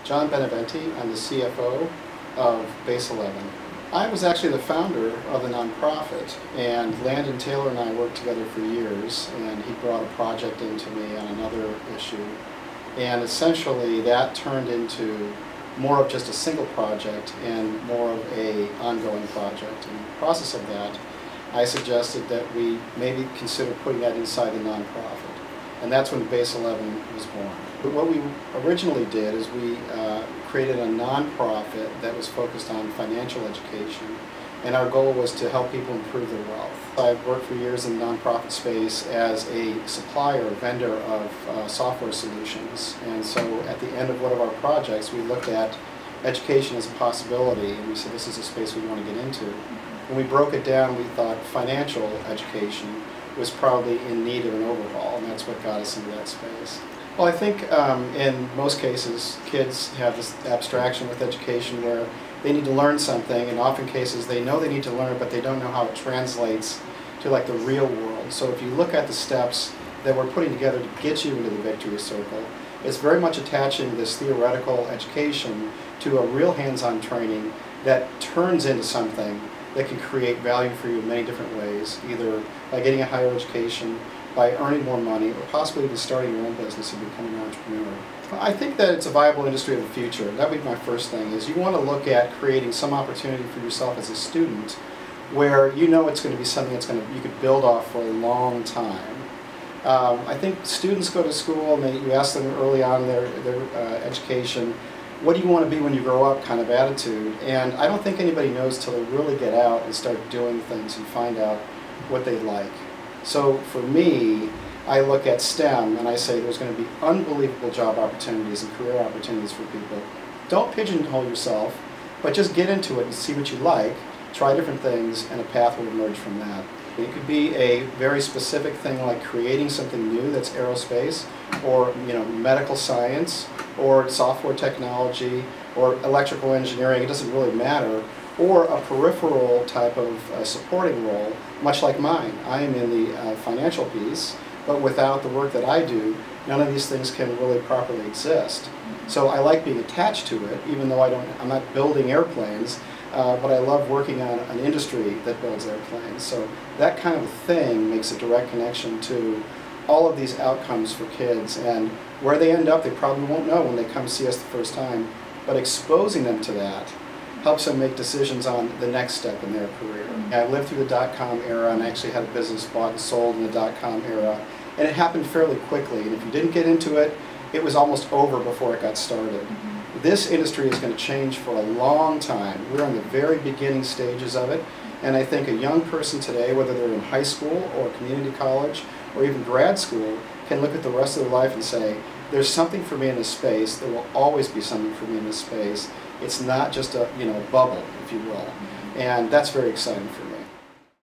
John Beneventi. I'm the CFO of S.T.E.M. I was actually the founder of the nonprofit, and Landon Taylor and I worked together for years, and he brought a project into me on another issue, and essentially that turned into more of just a single project and more of an ongoing project. In the process of that, I suggested that we maybe consider putting that inside the nonprofit, and that's when S.T.E.M was born. But what we originally did is we created a nonprofit that was focused on financial education, and our goal was to help people improve their wealth. I've worked for years in the nonprofit space as a supplier, vendor of software solutions, and so at the end of one of our projects we looked at education as a possibility, and we said this is a space we want to get into. When we broke it down, we thought financial education was probably in need of an overhaul, and that's what got us into that space. Well, I think in most cases, kids have this abstraction with education where they need to learn something, and often cases they know they need to learn, but they don't know how it translates to like the real world. So if you look at the steps that we're putting together to get you into the victory circle, it's very much attaching this theoretical education to a real hands-on training that turns into something that can create value for you in many different ways, either by getting a higher education, by earning more money, or possibly even starting your own business and becoming an entrepreneur. I think that it's a viable industry of the future. That would be my first thing, is you want to look at creating some opportunity for yourself as a student where you know it's going to be something that's you could build off for a long time. I think students go to school and you ask them early on in their education, what do you want to be when you grow up kind of attitude, and I don't think anybody knows till they really get out and start doing things and find out what they like. So for me, I look at STEM and I say there's going to be unbelievable job opportunities and career opportunities for people. Don't pigeonhole yourself, but just get into it and see what you like, try different things, and a path will emerge from that. It could be a very specific thing like creating something new that's aerospace, or medical science, or software technology, or electrical engineering. It doesn't really matter. Or a peripheral type of supporting role, much like mine. I am in the financial piece, but without the work that I do, none of these things can really properly exist. So I like being attached to it, even though I'm not building airplanes, but I love working on an industry that builds airplanes. So that kind of thing makes a direct connection to all of these outcomes for kids, and where they end up they probably won't know when they come see us the first time, but exposing them to that helps them make decisions on the next step in their career. I lived through the dot-com era, and I actually had a business bought and sold in the dot-com era, and it happened fairly quickly, and if you didn't get into it, it was almost over before it got started. This industry is going to change for a long time. We're in the very beginning stages of it, and I think a young person today, whether they're in high school or community college or even grad school, can look at the rest of their life and say, there's something for me in this space, there will always be something for me in this space. It's not just a bubble, if you will, and that's very exciting for me.